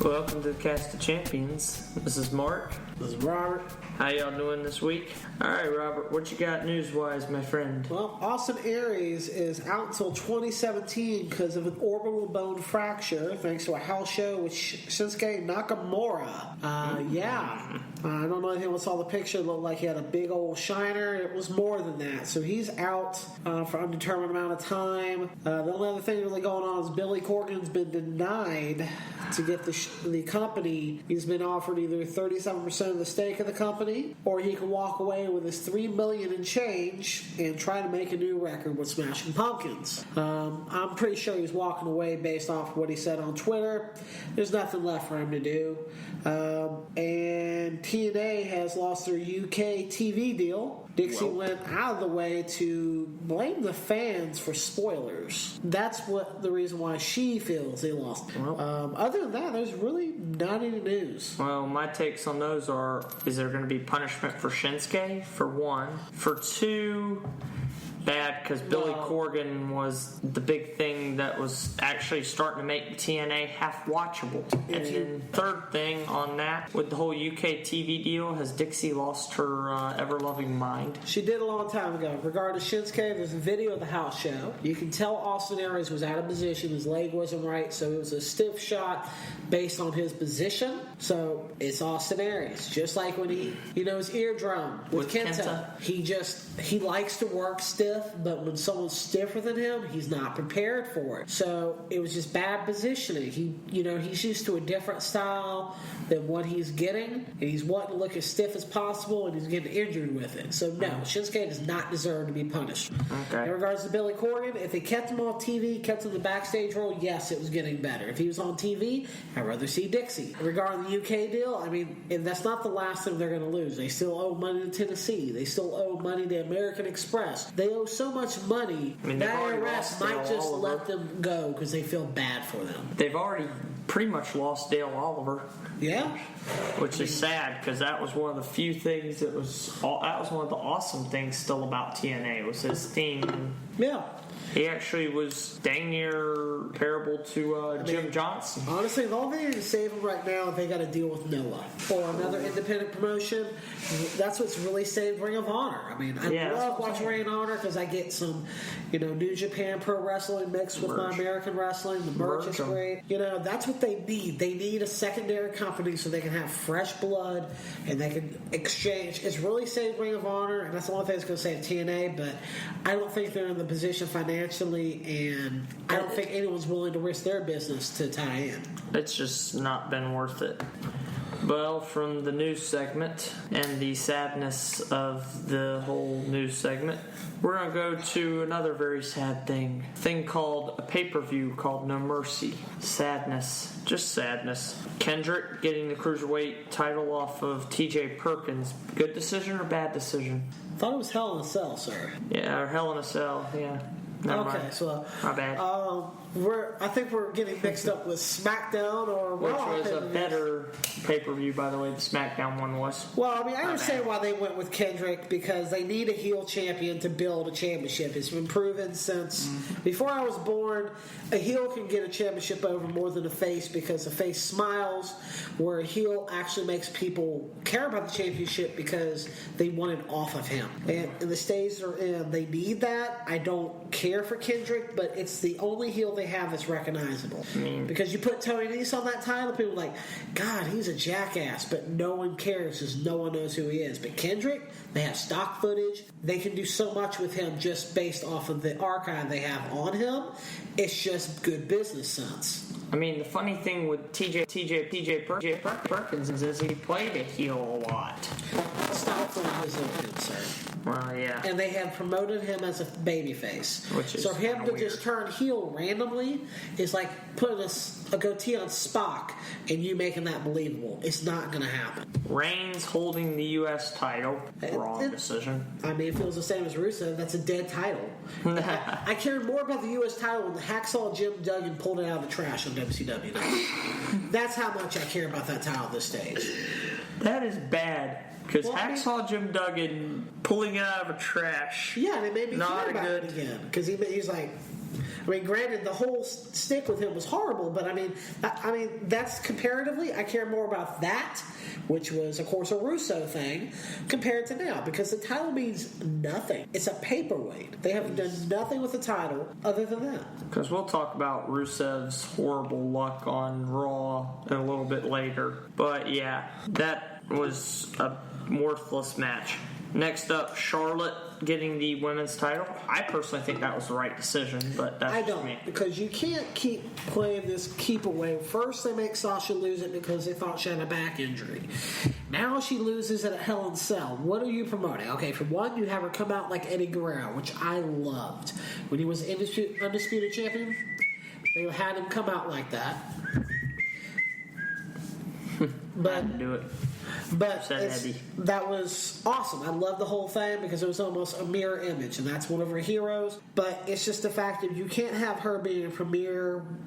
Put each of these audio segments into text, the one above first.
Welcome to the Cast of Champions. This is Mark. This is Robert. How y'all doing this week? Alright, Robert, what you got news-wise, my friend? Well, Austin Aries is out until 2017 because of an orbital bone fracture, thanks to a house show with Shinsuke Nakamura. I don't know if anyone saw the picture. It looked like he had a big old shiner. It was more than that. So he's out for an undetermined amount of time. The only other thing really going on is Billy Corgan's been denied to get the company. He's been offered either 37% of the stake of the company, or he can walk away with his $3 million and change and try to make a new record with Smashing Pumpkins. I'm pretty sure he's walking away based off what he said on Twitter. There's nothing left for him to do. And TNA has lost their UK TV deal. Dixie went out of the way to blame the fans for spoilers. That's what the reason why she feels they lost. Other than that, there's really not any news. Well, my takes on those are, is there going to be punishment for Shinsuke, for one? For two, bad because Billy Corgan was the big thing that was actually starting to make TNA half watchable. And then third thing on that, with the whole UK TV deal, has Dixie lost her ever-loving mind? She did a long time ago. Regarding Shinsuke, there's a video of the house show. You can tell Austin Aries was out of position. His leg wasn't right, so it was a stiff shot based on his position. So it's Austin Aries. Just like when his eardrum with Kenta. He likes to work stiff, but when someone's stiffer than him, he's not prepared for it. So it was just bad positioning. He's used to a different style than what he's getting, and he's wanting to look as stiff as possible, and he's getting injured with it. So no, Shinsuke does not deserve to be punished. Okay. In regards to Billy Corgan, if they kept him on TV, kept him in the backstage role, yes, it was getting better. If he was on TV, I'd rather see Dixie. Regarding the UK deal, and that's not the last thing they're going to lose. They still owe money to Tennessee. They still owe money to American Express. They owe so much money, the IRS might just let them go because they feel bad for them. They've already pretty much lost Dale Oliver. Yeah. Which is sad because that was one of the few things that was one of the awesome things still about TNA was his theme. Yeah. He actually was dang near comparable to Jim Johnson. Honestly, the only thing to save him right now, they got to deal with Noah or another independent promotion. That's what's really saved Ring of Honor. I love watching Ring of Honor because I get some, New Japan Pro Wrestling mixed with my American wrestling. The merch is great. That's what they need. They need a secondary company so they can have fresh blood and they can exchange. It's really saved Ring of Honor, and that's the only thing that's going to save TNA. But I don't think they're in the position financially, and I don't think anyone's willing to risk their business to tie in. It's just not been worth it. Well, from the news segment and the sadness of the whole news segment, we're going to go to another very sad thing called a pay-per-view called No Mercy. Sadness. Just sadness. Kendrick getting the Cruiserweight title off of TJ Perkins. Good decision or bad decision? I thought it was Hell in a Cell, sir. Yeah, or Hell in a Cell, yeah. Never mind. So my bad. I think we're getting mixed up with SmackDown or Raw. Which was a better pay-per-view, by the way. The SmackDown one was. Well, I understand why they went with Kendrick because they need a heel champion to build a championship. It's been proven since before I was born. A heel can get a championship over more than a face because a face smiles, where a heel actually makes people care about the championship because they want it off of him. And in the stage they're in, they need that. I don't care for Kendrick, but it's the only heel they have that's recognizable. Because you put Tony Nese on that title, people are like, God, he's a jackass, but no one cares because no one knows who he is. But Kendrick, they have stock footage. They can do so much with him just based off of the archive they have on him. It's just good business sense. The funny thing with TJ Perkins is he played a heel a lot. Stock footage is open, sir. Well, yeah. And they have promoted him as a babyface. So him to just turn heel randomly is like putting a goatee on Spock and you making that believable. It's not going to happen. Reigns holding the U.S. title. Wrong decision. If it was the same as Rusev, that's a dead title. I cared more about the U.S. title when the Hacksaw Jim Duggan pulled it out of the trash on WCW. That's how much I care about that title at this stage. That is bad. Because Hacksaw Jim Duggan pulling it out of a trash. Yeah, and it made me care about it again. Because he's like, I mean, granted, the whole stick with him was horrible, but I mean, that's comparatively, I care more about that, which was, of course, a Russo thing, compared to now, because the title means nothing. It's a paperweight. They have done nothing with the title other than that. Because we'll talk about Rusev's horrible luck on Raw a little bit later. But yeah, that was a worthless match. Next up, Charlotte getting the women's title. I personally think that was the right decision, but that's just me. Because you can't keep playing this keep away. First, they make Sasha lose it because they thought she had a back injury. Now she loses it at Hell in a Cell. What are you promoting? Okay, for one, you have her come out like Eddie Guerrero, which I loved. When he was undisputed champion, they had him come out like that. But I didn't do it. But that was awesome. I loved the whole thing because it was almost a mirror image, and that's one of her heroes. But it's just the fact that you can't have her being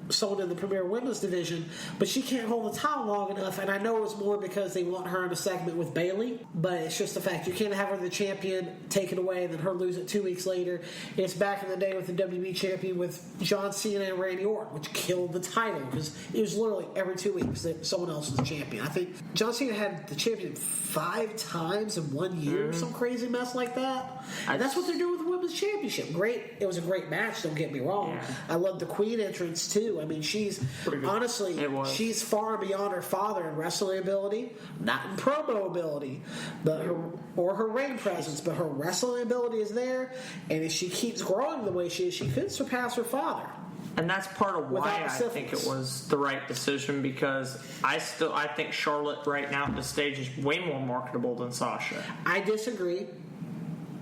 sold in the premier women's division, but she can't hold the title long enough. And I know it was more because they want her in a segment with Bayley, but it's just the fact you can't have her the champion, take it away, and then her lose it 2 weeks later. It's back in the day with the WWE champion with John Cena and Randy Orton, which killed the title because it was literally every 2 weeks that someone else was the champion. I think John Cena had the champion 5 times in 1 year, some crazy mess like that. And that's what they're doing with the women's championship. Great, it was a great match. Don't get me wrong. Yeah. I love the Queen entrance too. I mean, she's honestly, she's far beyond her father in wrestling ability, not in promo ability, but her ring presence. But her wrestling ability is there, and if she keeps growing the way she is, she could surpass her father. And that's part of why I think it was the right decision, because I think Charlotte right now at this stage is way more marketable than Sasha. I disagree,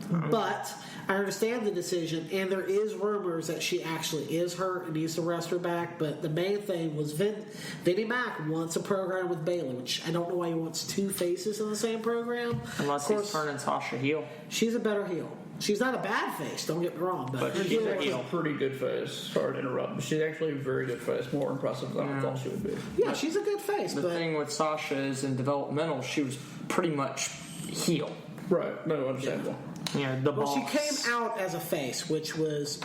but I understand the decision, and there is rumors that she actually is hurt and needs to rest her back. But the main thing was Vinnie Mac wants a program with Bayley, which I don't know why he wants 2 faces in the same program. Unless he's turning Sasha heel. She's a better heel. She's not a bad face, don't get me wrong. But she's a pretty good face. Sorry to interrupt, but she's actually a very good face. More impressive than I thought she would be. Yeah, she's a good face. The thing with Sasha is in developmental, she was pretty much heel. Right. No, understandable. Yeah, the boss. Well, she came out as a face, which was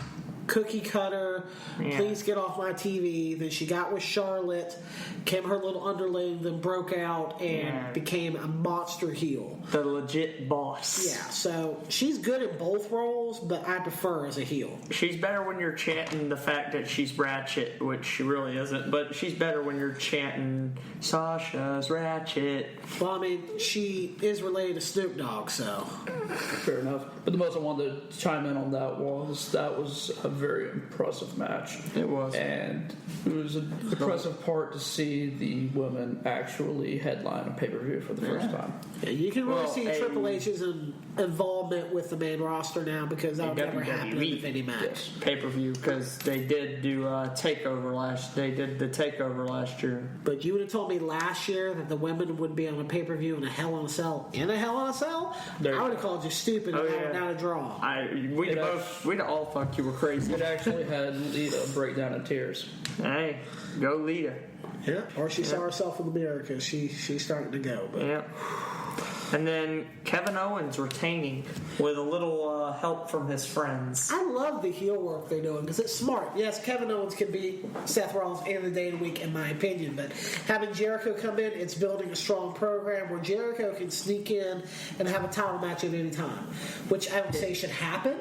cookie cutter, please get off my TV. Then she got with Charlotte, came her little underling, then broke out and became a monster heel. The legit boss. Yeah, so she's good in both roles, but I prefer as a heel. She's better when you're chanting the fact that she's Ratchet, which she really isn't, but she's better when you're chanting Sasha's Ratchet. Well, I mean, she is related to Snoop Dogg, so. Fair enough. But the most I wanted to chime in on that was a very impressive match. It was. And it was an impressive part to see the women actually headline a pay-per-view for the first time. Yeah, you can really see Triple H's involvement with the main roster now, because that would never happen in any match. Yes. Pay-per-view, because they did do They did the takeover last year. But you would have told me last year that the women would be on a pay-per-view in a Hell in a Cell. In a Hell in a Cell? I would have called you stupid and not a draw. We'd all thought you were crazy. It actually had Lita break down in tears. Hey, go Lita. Yeah, or she saw herself in the mirror because she's starting to go. But. Yeah. And then Kevin Owens retaining with a little help from his friends. I love the heel work they're doing because it's smart. Yes, Kevin Owens can beat Seth Rollins any day of the week, in my opinion. But having Jericho come in, it's building a strong program where Jericho can sneak in and have a title match at any time, which I would say should happen.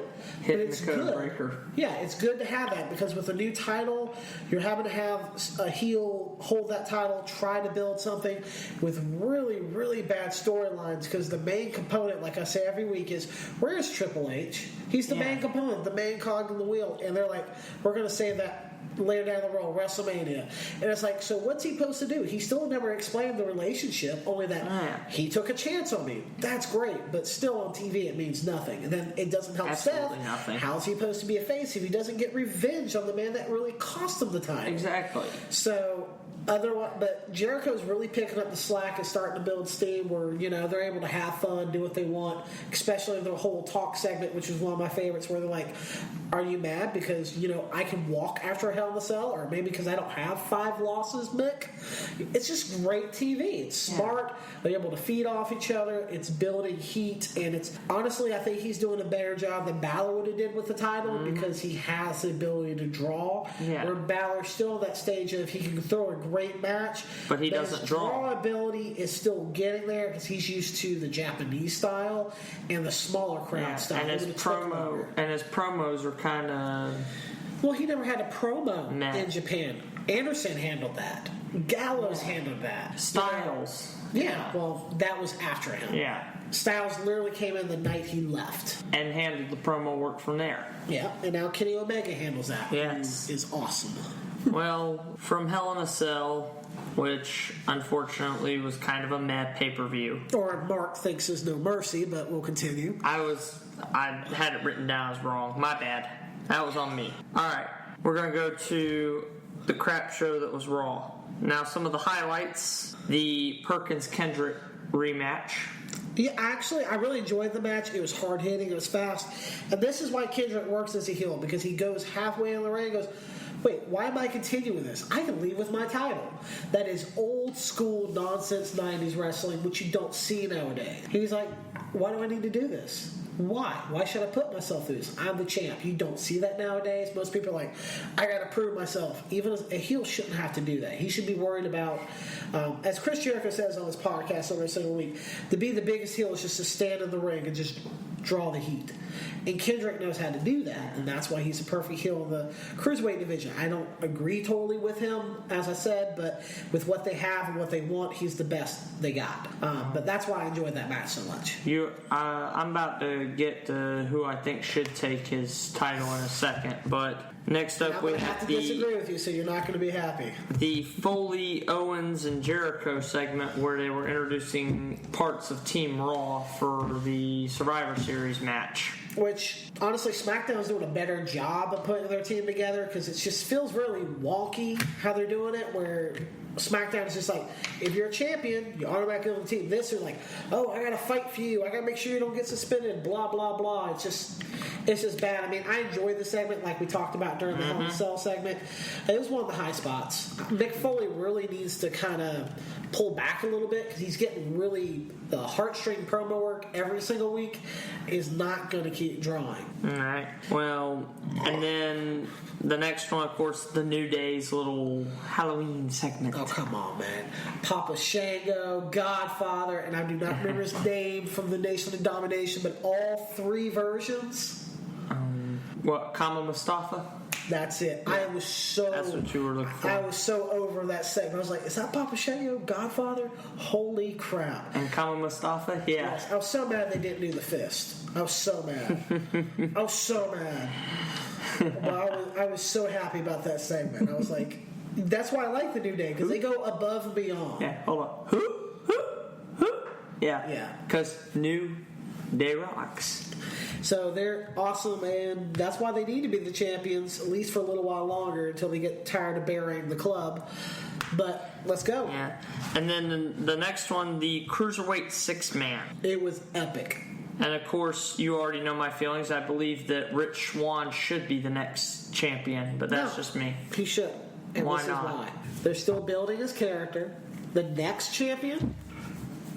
But it's good. Breaker. Yeah, it's good to have that because with a new title, you're having to have a heel hold that title, try to build something with really, really bad storylines because the main component, like I say every week, is where's Triple H? He's the main component, the main cog in the wheel. And they're like, we're going to save that later down the road, WrestleMania. And it's like, so what's he supposed to do? He still never explained the relationship, only that he took a chance on me. That's great, but still on TV it means nothing. And then it doesn't help Seth. How's he supposed to be a face if he doesn't get revenge on the man that really cost him the title? Exactly. So But Jericho's really picking up the slack and starting to build steam where, they're able to have fun, do what they want, especially the whole talk segment, which is one of my favorites, where they're like, are you mad because, I can walk after a Hell in a Cell, or maybe because I don't have 5 losses, Mick? It's just great TV. It's smart. They're able to feed off each other. It's building heat, and it's honestly, I think he's doing a better job than Balor would have did with the title because he has the ability to draw. Yeah. Where Balor's still at that stage of he can throw a great match, but he doesn't his draw. Draw ability is still getting there because he's used to the Japanese style and the smaller crowd style. And his promos are kind of. Well, he never had a promo in Japan. Anderson handled that. Gallows handled that. Styles. Yeah, well, that was after him. Yeah. Styles literally came in the night he left. And handled the promo work from there. Yeah, and now Kenny Omega handles that. Yes. Is awesome. Well, from Hell in a Cell, which unfortunately was kind of a mad pay-per-view. Or Mark thinks is No Mercy, but we'll continue. I had it written down as wrong. My bad. That was on me. Alright, we're going to go to the crap show that was Raw. Now, some of the highlights, the Perkins-Kendrick rematch. Yeah, actually, I really enjoyed the match. It was hard-hitting. It was fast. And this is why Kendrick works as a heel, because he goes halfway in the ring and goes, wait, why am I continuing this? I can leave with my title. That is old-school nonsense 90s wrestling, which you don't see nowadays. He's like, why do I need to do this? Why? Why should I put myself through this? I'm the champ. You don't see that nowadays. Most people are like, I got to prove myself. Even a heel shouldn't have to do that. He should be worried about, as Chris Jericho says on his podcast every single week, to be the biggest heel is just to stand in the ring and just draw the heat. And Kendrick knows how to do that, and that's why he's a perfect heel in the Cruiserweight division. I don't agree totally with him, as I said, but with what they have and what they want, he's the best they got. But that's why I enjoyed that match so much. I'm about to get to who I think should take his title in a second, but next up we have to disagree with you, so you're not going to be happy. The Foley, Owens, and Jericho segment where they were introducing parts of Team Raw for the Survivor Series match. Which, honestly, SmackDown's doing a better job of putting their team together because it just feels really wonky how they're doing it, where SmackDown is just like, if you're a champion, you automatically on the team. This, you're like, oh, I got to fight for you. I got to make sure you don't get suspended, blah, blah, blah. It's just bad. I mean, I enjoyed the segment like we talked about during the Hell in a Cell segment. It was one of the high spots. Mick Foley really needs to kind of pull back a little bit because he's getting really the heartstring promo work every single week is not going to keep drawing. All right. Well, and then the next one, of course, the New Day's little Halloween segment. Oh, come on, man. Papa Shango, Godfather, and I do not remember his name from the Nation of Domination, but all 3 versions. What, Kama Mustafa? That's it. Yeah. That's what you were looking for. I was so over that segment. I was like, is that Papa Shango, Godfather? Holy crap. And Kama Mustafa? Yeah. Yes, I was so mad they didn't do the fist. I was so mad. I was so mad. But I was so happy about that segment. I was like, that's why I like the New Day, because they go above and beyond. Yeah, hold on. Yeah. Because New Day rocks. So they're awesome, and that's why they need to be the champions, at least for a little while longer, until they get tired of burying the club. But let's go. Yeah. And then the next one, the Cruiserweight 6-man. It was epic. And of course, you already know my feelings. I believe that Rich Swann should be the next champion, but that's just me. He should. And why this not? is why. They're still building his character. The next champion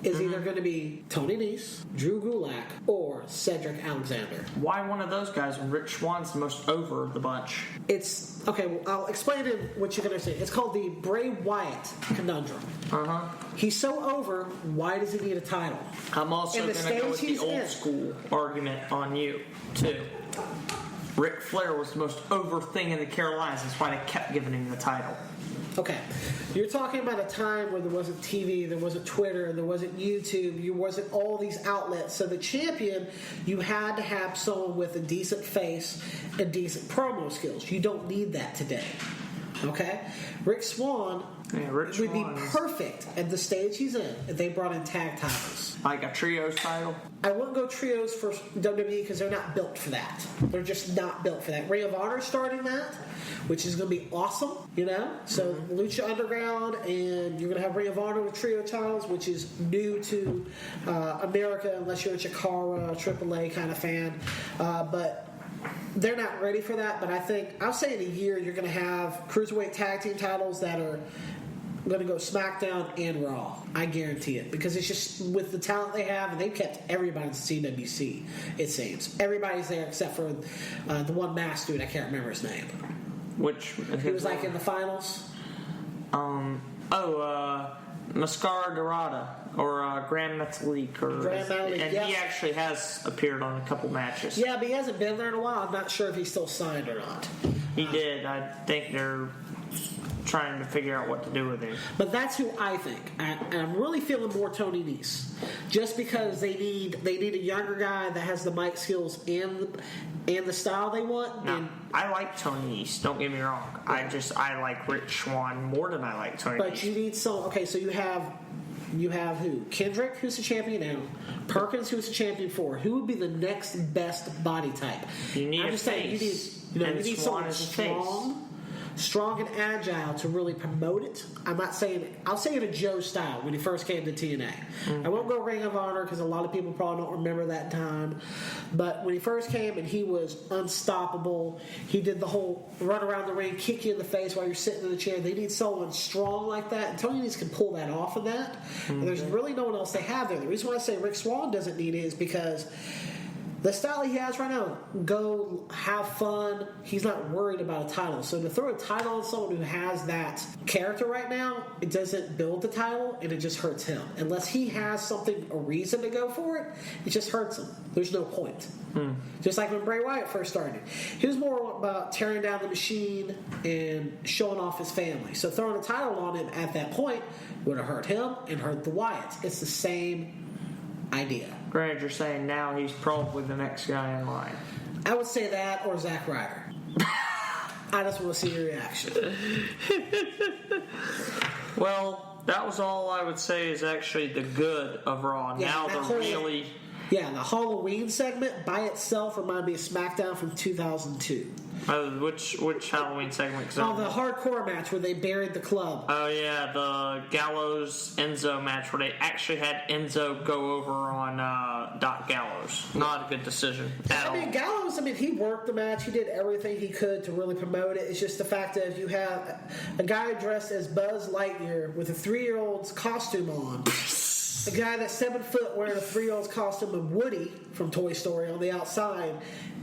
is either going to be Tony Nese, Drew Gulak, or Cedric Alexander. Why one of those guys when Rich Swann's the most over of the bunch? It's, okay, well, I'll explain it what you can understand. It's called the Bray Wyatt conundrum. Uh-huh. He's so over, why does he need a title? I'm also going to go with the old school argument on you, too. Ric Flair was the most over thing in the Carolinas. That's why they kept giving him the title. Okay, you're talking about a time where there wasn't TV, there wasn't Twitter, there wasn't YouTube, there wasn't all these outlets. So the champion, you had to have someone with a decent face and decent promo skills. You don't need that today. Okay? Rick Swann would be perfect at the stage he's in if they brought in tag titles. Like a trios title? I wouldn't go trios for WWE because they're not built for that. They're just not built for that. Ring of Honor starting that, which is going to be awesome, you know? So Lucha Underground, and you're going to have Ring of Honor with trio titles, which is new to America unless you're a Chikara, AAA kind of fan. But they're not ready for that. But I think, I'll say in a year, you're going to have Cruiserweight Tag Team titles that are going to go SmackDown and Raw. I guarantee it. Because it's just with the talent they have, and they've kept everybody in CWC, it seems. Everybody's there except for the one masked dude, I can't remember his name. Which? He was like in the finals. Mascara Dorada or Grand Metalik, and he actually has appeared on a couple matches. Yeah, but he hasn't been there in a while. I'm not sure if he's still signed or not. He did. I think they're trying to figure out what to do with him. But that's who I think. And I'm really feeling more Tony Nese, just because they need a younger guy that has the mic skills and the style they want. Now, I like Tony Nese. Don't get me wrong. Yeah. I like Rich Swann more than I like Tony Nese. But you need some. Okay, so you have who? Kendrick, who's the champion now. Perkins, who's the champion for. Who would be the next best body type? You need a face. You need someone strong and agile to really promote it. I'll say it a Joe style when he first came to TNA. I won't go Ring of Honor because a lot of people probably don't remember that time. But when he first came and he was unstoppable, he did the whole run around the ring, kick you in the face while you're sitting in the chair. They need someone strong like that. And Tony Nese can pull that off of that. And there's really no one else they have there. The reason why I say Rick Swann doesn't need it is because the style he has right now, go have fun. He's not worried about a title. So to throw a title on someone who has that character right now, it doesn't build the title and it just hurts him. Unless he has a reason to go for it, it just hurts him. There's no point. Just like when Bray Wyatt first started. He was more about tearing down the machine and showing off his family. So throwing a title on him at that point would have hurt him and hurt the Wyatts. It's the same idea. Granted, you're saying now he's probably the next guy in line. I would say that or Zack Ryder. I just want to see your reaction. Well, that was all I would say is actually the good of Raw. Yeah, now the really... Yeah, the Halloween segment by itself reminded me of SmackDown from 2002. Which Halloween segment? The hardcore match where they buried the club. Oh yeah, the Gallows Enzo match where they actually had Enzo go over on Doc Gallows. Not a good decision at all. Gallows, he worked the match. He did everything he could to really promote it. It's just the fact that if you have a guy dressed as Buzz Lightyear with a 3-year-old's costume on, a guy that's 7 foot wearing a 3-year-old's costume of Woody from Toy Story on the outside,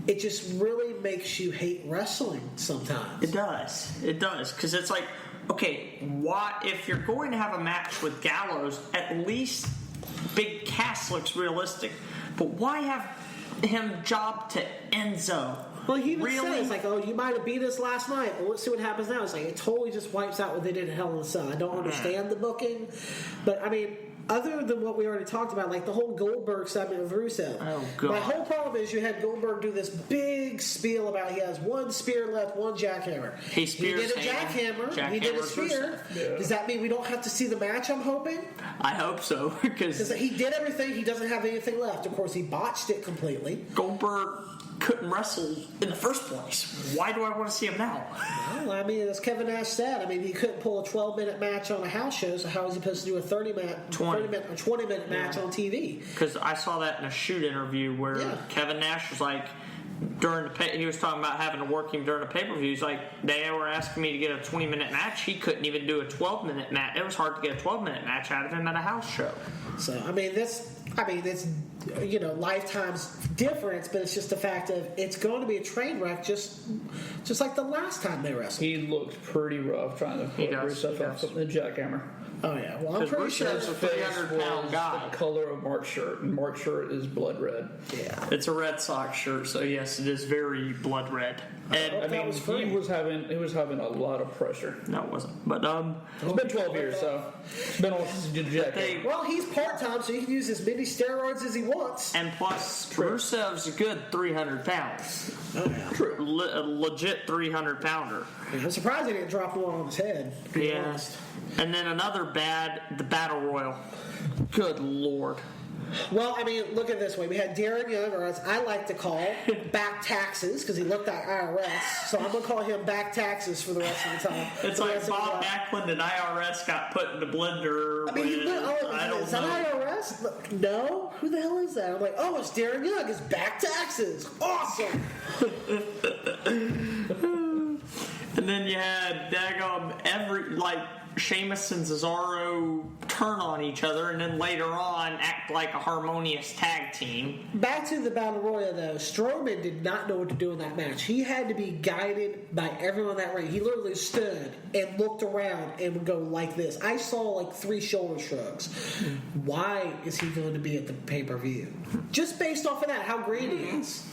it just really makes you hate wrestling sometimes. It does. Because it's like, okay, if you're going to have a match with Gallows, at least Big Cass looks realistic. But why have him job to Enzo? Well, he even says, you might have beat us last night. Well, let's see what happens now. It's like, it totally just wipes out what they did in Hell in a Cell. I don't understand the booking. But, other than what we already talked about, like the whole Goldberg segment of Rusev. Oh, God. My whole problem is you had Goldberg do this big spiel about he has one spear left, one jackhammer. He did a jackhammer. He did a spear. Yeah. Does that mean we don't have to see the match, I'm hoping? I hope so. Because he did everything. He doesn't have anything left. Of course, he botched it completely. Goldberg couldn't wrestle in the first place. Why do I want to see him now? Well, as Kevin Nash said, he couldn't pull a 12-minute match on a house show, so how is he supposed to do a 20-minute match on TV? Because I saw that in a shoot interview where Kevin Nash was like, he was talking about having to work him during a pay-per-view. He's like, they were asking me to get a 20-minute match. He couldn't even do a 12-minute match. It was hard to get a 12-minute match out of him at a house show. So, it's lifetime's difference, but it's just the fact of it's going to be a train wreck, just like the last time they wrestled. He looked pretty rough trying to pull himself up from the jackhammer. Oh yeah, well I'm pretty sure it's a 300-pound guy. The color of Mark's shirt, and Mark's shirt is blood red. Yeah, it's a Red Sox shirt, so yes, it is very blood red. And I mean, he was having a lot of pressure. No, it wasn't. But it's been 12 years, so it's been almost since jacket. Well, he's part-time, so he can use as many steroids as he wants. And plus, Rusev's a good 300 pounds. Oh yeah, True. A legit 300-pounder. I'm surprised he didn't drop one on his head. To be honest. And then another the Battle Royal. Good Lord. Well, I mean, look at it this way. We had Darren Young, or as I like to call, back taxes, because he looked at IRS. So I'm going to call him back taxes for the rest of the time. It's like Bob Backlund and IRS got put in the blender. I mean, is that IRS? No. Who the hell is that? I'm like, oh, it's Darren Young. It's back taxes. Awesome. And then you had Sheamus and Cesaro turn on each other, and then later on act like a harmonious tag team. Back to the Battle Royal, though. Strowman did not know what to do in that match. He had to be guided by everyone in that ring. He literally stood and looked around and would go like this. I saw like 3 shoulder shrugs. Why is he going to be at the pay-per-view? Just based off of that, how great he is.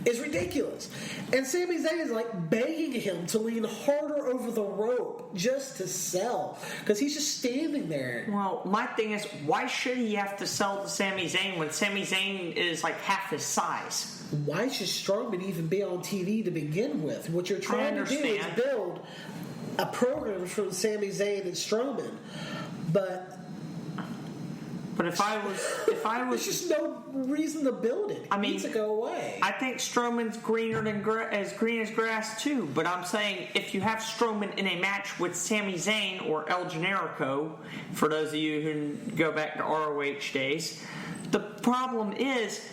It's ridiculous. And Sami Zayn is like begging him to lean harder over the rope just to sell. Because he's just standing there. Well, my thing is, why should he have to sell to Sami Zayn when Sami Zayn is like half his size? Why should Strowman even be on TV to begin with? What you're trying to do is build a program from Sami Zayn and Strowman. But if I was, there's just no reason to build it. It needs to go away. I think Strowman's greener than as green as grass too. But I'm saying if you have Strowman in a match with Sami Zayn or El Generico, for those of you who go back to ROH days, the problem is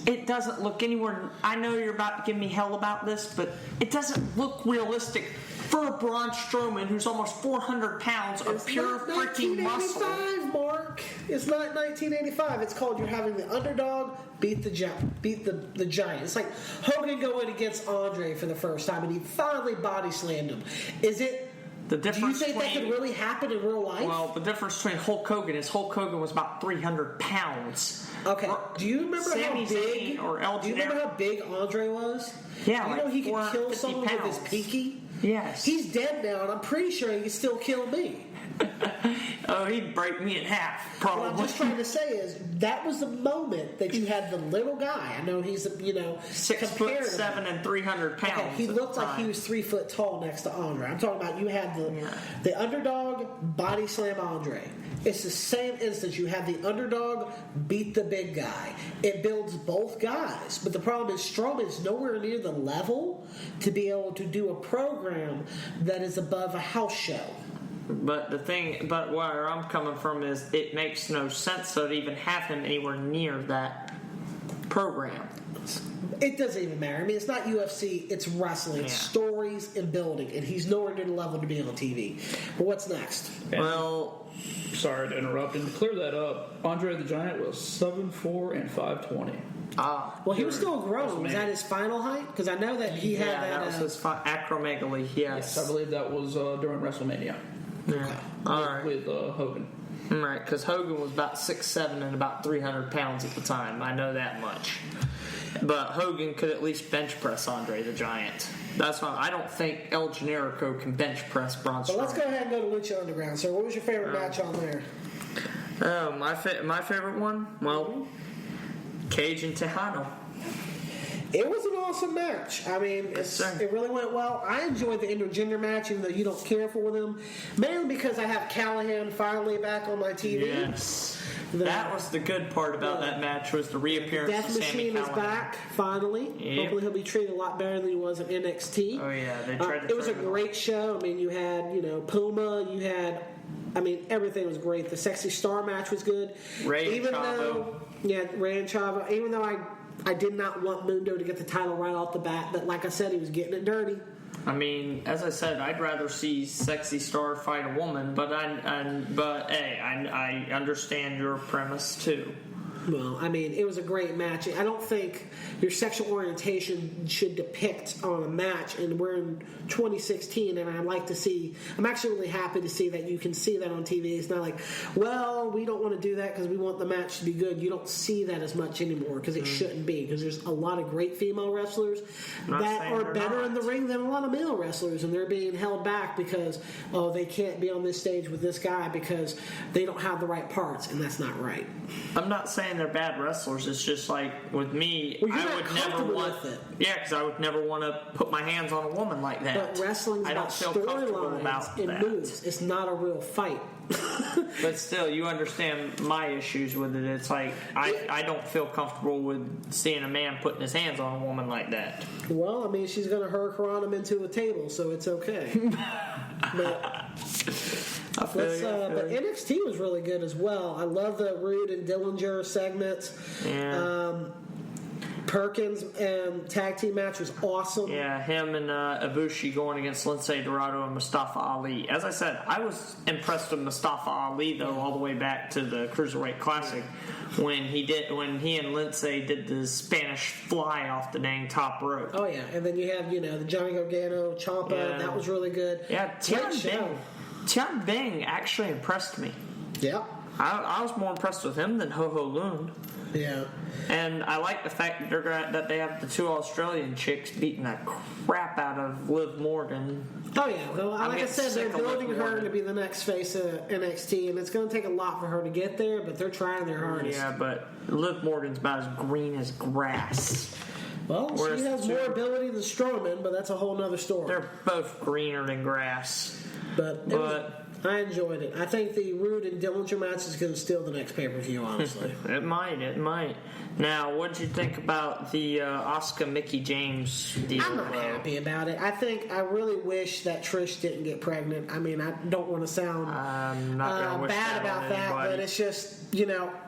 it doesn't look anywhere. I know you're about to give me hell about this, but it doesn't look realistic for Braun Strowman, who's almost 400 pounds of pure freaking muscle. Mark. It's not 1985. It's called you're having the underdog beat the giant. It's like Hogan going against Andre for the first time, and he finally body slammed him. Is it? Do you think that could really happen in real life? Well, the difference between Hulk Hogan is Hulk Hogan was about 300 pounds. Okay. Do you remember how big Andre was? Yeah, you know he could kill someone with his pinky? Yes. He's dead now, and I'm pretty sure he can still kill me. Oh, he'd break me in half, probably. What I'm just trying to say is that was the moment that you had the little guy. I know he's 6'7" and 300 pounds. Okay, he looked like he was 3 foot tall next to Andre. I'm talking about you had the underdog body slam Andre. It's the same instance. You have the underdog beat the big guy. It builds both guys. But the problem is Strowman's nowhere near the level to be able to do a program that is above a house show. But where I'm coming from is it makes no sense to even have him anywhere near that program. It doesn't even matter. I mean, it's not UFC, it's wrestling. It's stories and building, and he's nowhere near the level to be on TV. But what's next? Well, sorry to interrupt. And to clear that up, Andre the Giant was 7'4" and 520. Well, he was still growing. Was that his final height? Because I know that he had that. Yeah, that was his acromegaly. Yes, I believe that was during WrestleMania. Yeah. All right. With Hogan. Right, because Hogan was about 6'7" and about 300 pounds at the time. I know that much. But Hogan could at least bench press Andre the Giant. That's why I don't think El Generico can bench press Braun Strowman. But let's go ahead and go to Lucha Underground, sir. What was your favorite match on there? My favorite one? Well, Cage and Tejano. It was an awesome match. I mean, it really went well. I enjoyed the intergender match, even though you don't care for them. Mainly because I have Callahan finally back on my TV. Yes. That was the good part about that match, was the reappearance Death of Sami Machine Callahan. is back, finally. Yep. Hopefully he'll be treated a lot better than he was in NXT. Oh, yeah. They tried to it was a great show. I mean, you had, Puma, you had... I mean, everything was great. The Sexy Star match was good. Ray and Chavo. Ray and Chavo. Even though I did not want Mundo to get the title right off the bat, but like I said, he was getting it dirty. I mean, as I said, I'd rather see Sexy Star fight a woman, but I understand your premise too. Well, I mean, it was a great match. I don't think your sexual orientation should depict on a match, and we're in 2016, and I'm actually really happy to see that you can see that on TV. It's not like, well, we don't want to do that because we want the match to be good. You don't see that as much anymore because it shouldn't be, because there's a lot of great female wrestlers that are better in the ring than a lot of male wrestlers, and they're being held back because, they can't be on this stage with this guy because they don't have the right parts, and that's not right. I'm not saying they're bad wrestlers. It's just like with me, well, I would never want it. Yeah, because I would never want to put my hands on a woman like that. But wrestling's about storylines and moves. It's not a real fight. But still, you understand my issues with it. It's like I don't feel comfortable with seeing a man putting his hands on a woman like that. Well, I mean, she's going to hurricane him into a table, so it's okay. But NXT was really good as well. I love the Rude and Dillinger segments. Yeah. Perkins and tag team match was awesome. Yeah, him and Ibushi going against Lindsay Dorado and Mustafa Ali. As I said, I was impressed with Mustafa Ali though, all the way back to the Cruiserweight Classic when he and Lindsay did the Spanish fly off the dang top rope. Oh yeah, and then you have the Johnny Gargano Ciampa. Yeah. That was really good. Yeah, Tian Bing actually impressed me. Yeah, I was more impressed with him than Ho Ho Lun. Yeah. And I like the fact that they have the two Australian chicks beating the crap out of Liv Morgan. Oh yeah, well, like I said, they're building her to be the next face of NXT, and it's going to take a lot for her to get there, but they're trying their hardest. Yeah, but Liv Morgan's about as green as grass. Well, she has more ability than Strowman, but that's a whole other story. They're both greener than grass. But I enjoyed it. I think the Rude and Dillinger match is going to steal the next pay-per-view, honestly. It might. Now, what did you think about the Asuka Mickie James deal? I'm not happy about it. I really wish that Trish didn't get pregnant. I mean, I don't want to sound bad about that, but it's just,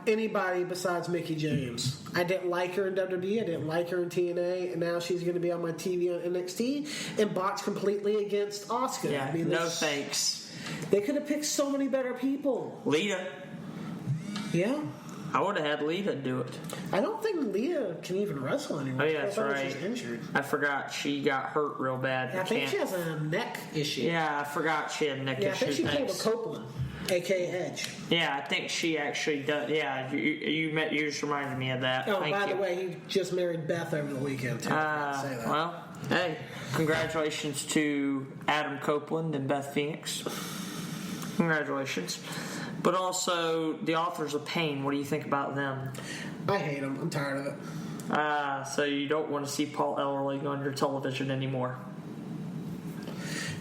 anybody besides Mickie James. I didn't like her in WWE. I didn't like her in TNA, and now she's going to be on my TV on NXT and box completely against Asuka. Yeah, I mean, no thanks. They could have picked so many better people. Lita. Yeah. I would have had Lita do it. I don't think Lita can even wrestle anymore. Oh, yeah, that's right. She's injured. I forgot she got hurt real bad. Yeah, I think she has a neck issue. Yeah, I forgot she had a neck issue. Yeah, I think she pulled a Copeland, a.k.a. Edge. Yeah, I think she actually does. Yeah, you just reminded me of that. Oh, by the way, he just married Beth over the weekend, too. Well, hey, congratulations to Adam Copeland and Beth Phoenix. Congratulations. But also, the Authors of Pain, what do you think about them? I hate them. I'm tired of it. So you don't want to see Paul Ellering on your television anymore?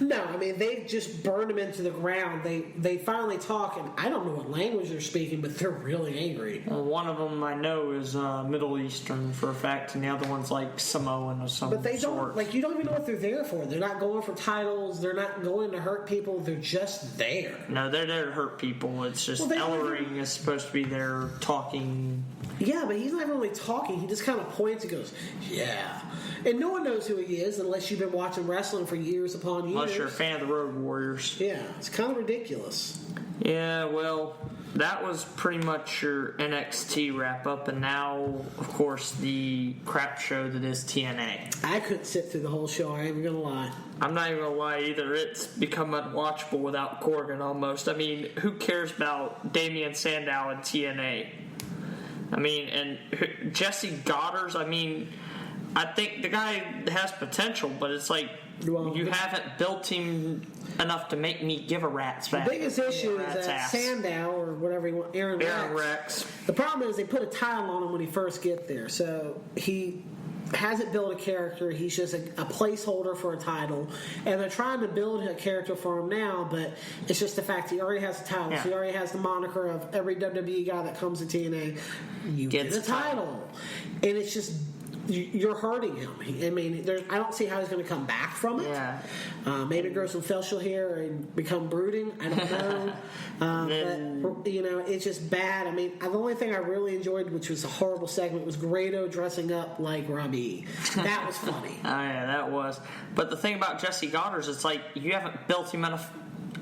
No, I mean, they just burned him into the ground. They finally talk, and I don't know what language they're speaking, but they're really angry. Well, one of them I know is Middle Eastern for a fact, and the other one's like Samoan or something. But they don't, you don't even know what they're there for. They're not going for titles. They're not going to hurt people. They're just there. No, they're there to hurt people. It's just Ellering is supposed to be there talking. Yeah, but he's not really talking. He just kind of points and goes, yeah. And no one knows who he is unless you've been watching wrestling for years upon years. Unless you're a fan of the Road Warriors. Yeah, it's kind of ridiculous. Yeah, well, that was pretty much your NXT wrap-up, and now, of course, the crap show that is TNA. I couldn't sit through the whole show, I ain't even gonna lie. I'm not even gonna lie either. It's become unwatchable without Corgan almost. I mean, who cares about Damian Sandow and TNA? I mean, and Jesse Goddard, I mean, I think the guy has potential, but it's like you haven't built him enough to make me give a rat's back. The biggest issue is that Sandow, or whatever you want, Aaron Rex. The problem is they put a title on him when he first gets there, so he hasn't built a character. He's just a placeholder for a title, and they're trying to build a character for him now, but it's just the fact he already has a title. Yeah. So he already has the moniker of every WWE guy that comes to TNA, you get a title. And it's just, you're hurting him. I mean, I don't see how he's going to come back from it. Yeah. Maybe grow some facial hair and become brooding. I don't know. But, it's just bad. I mean, the only thing I really enjoyed, which was a horrible segment, was Grado dressing up like Robbie. That was funny. Oh, yeah, that was. But the thing about Jesse Goddard is it's like you haven't built him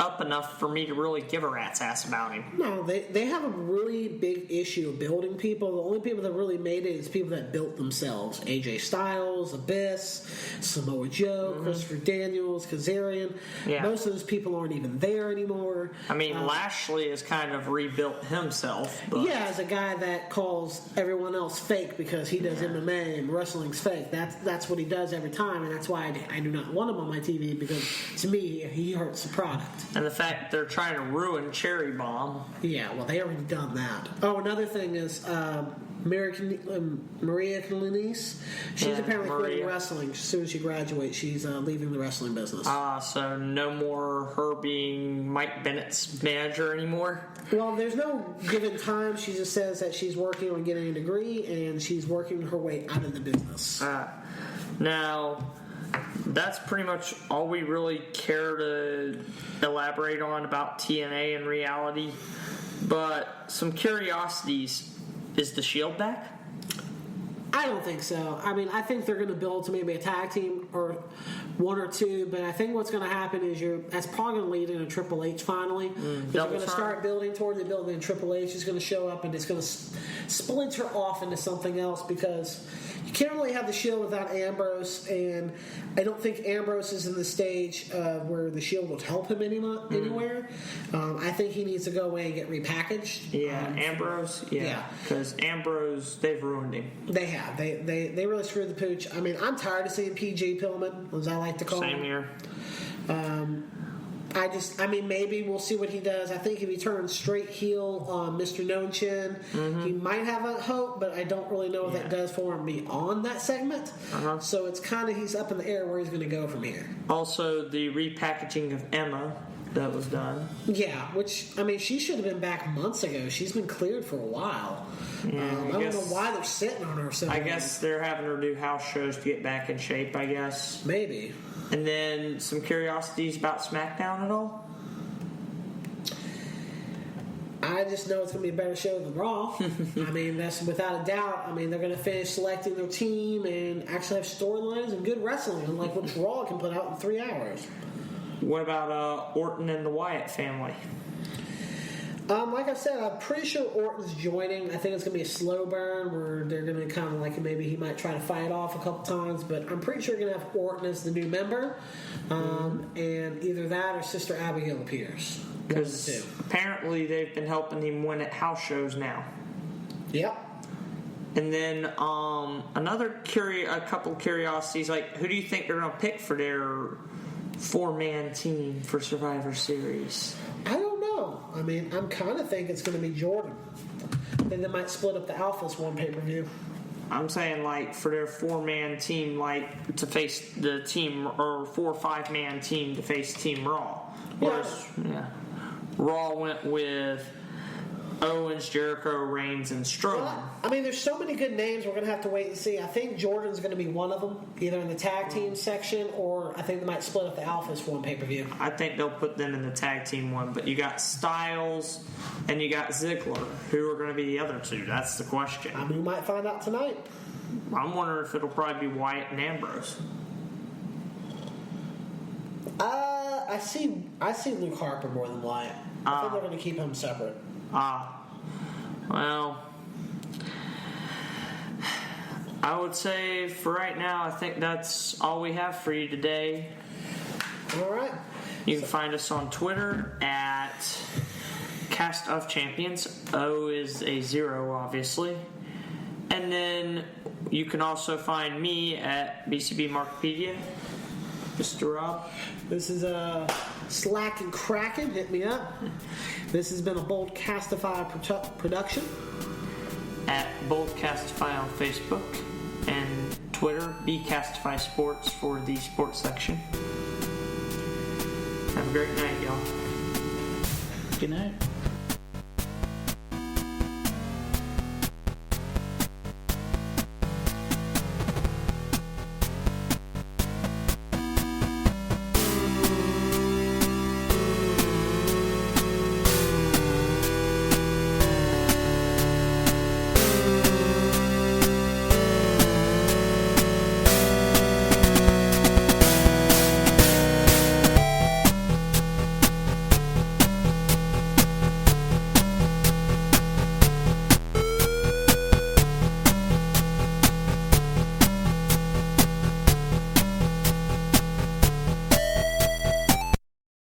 up enough for me to really give a rat's ass about him. No, they have a really big issue of building people. The only people that really made it is people that built themselves. AJ Styles, Abyss, Samoa Joe, Christopher Daniels, Kazarian. Yeah. Most of those people aren't even there anymore. I mean, Lashley has kind of rebuilt himself. But Yeah, as a guy that calls everyone else fake because he does MMA and wrestling's fake. That's what he does every time, and that's why I do not want him on my TV, because to me he hurts the product. And the fact they're trying to ruin Cherry Bomb. Yeah, well, they already done that. Oh, another thing is Maria Kanellis. She's apparently quitting wrestling as soon as she graduates. She's leaving the wrestling business. So no more her being Mike Bennett's manager anymore? Well, there's no given time. She just says that she's working on getting a degree and she's working her way out of the business. Now, that's pretty much all we really care to elaborate on about TNA in reality. But some curiosities. Is the Shield back? I don't think so. I mean, I think they're going to build to maybe a tag team or one or two, but I think what's going to happen is that's probably going to lead into Triple H finally. They're going to start building toward the building, and Triple H is going to show up and it's going to splinter off into something else, because you can't really have the Shield without Ambrose, and I don't think Ambrose is in the stage where the Shield will help him anywhere. I think he needs to go away and get repackaged. Yeah, Ambrose. Yeah, because Ambrose, they've ruined him. They have. They really screwed the pooch. I mean, I'm tired of seeing PJ Pillman, as I like to call him. Same here. I mean, maybe we'll see what he does. I think if he turns straight heel on Mr. Known Chin, he might have a hope, but I don't really know what that does for him beyond that segment. So it's kind of, he's up in the air where he's going to go from here. Also, the repackaging of Emma that was done. Yeah, which, I mean, she should have been back months ago. She's been cleared for a while. I don't know why they're sitting on her so long. I guess they're having her do house shows to get back in shape, I guess. Maybe. And then some curiosities about SmackDown at all? I just know it's going to be a better show than Raw. I mean, that's without a doubt. I mean, they're going to finish selecting their team and actually have storylines and good wrestling, unlike what Raw can put out in 3 hours. What about Orton and the Wyatt family? Like I said, I'm pretty sure Orton's joining. I think it's going to be a slow burn where they're going to kind of like, maybe he might try to fight off a couple times, but I'm pretty sure you're going to have Orton as the new member, and either that or Sister Abigail appears. Because apparently they've been helping him win at house shows now. Yep. And then a couple curiosities, like who do you think they're going to pick for their 4-man team for Survivor Series? I don't know. I mean, I'm kind of thinking it's going to be Jordan. Then they might split up the Alphas one pay-per-view. I'm saying, like, for their 4-man team, like, to face the team, or 4 or 5-man team to face Team Raw. Whereas, Raw went with Owens, Jericho, Reigns, and Strowman. Well, I mean, there's so many good names. We're going to have to wait and see. I think Jordan's going to be one of them, either in the tag team section, or I think they might split up the Alphas for one pay-per-view. I think they'll put them in the tag team one, but you got Styles and you got Ziggler. Who are going to be the other two? That's the question. I mean, we might find out tonight. I'm wondering if it'll probably be Wyatt and Ambrose. I see Luke Harper more than Wyatt. I think they're going to keep him separate. Well, I would say for right now, I think that's all we have for you today. All right. You can find us on Twitter at Cast of Champions. O is a 0, obviously. And then you can also find me at BCB Markpedia. Mr. Rob. This is Slack and Kraken. Hit me up. This has been a Bold Castify production. At Bold Castify on Facebook and Twitter, BCastify Sports for the sports section. Have a great night, y'all. Good night.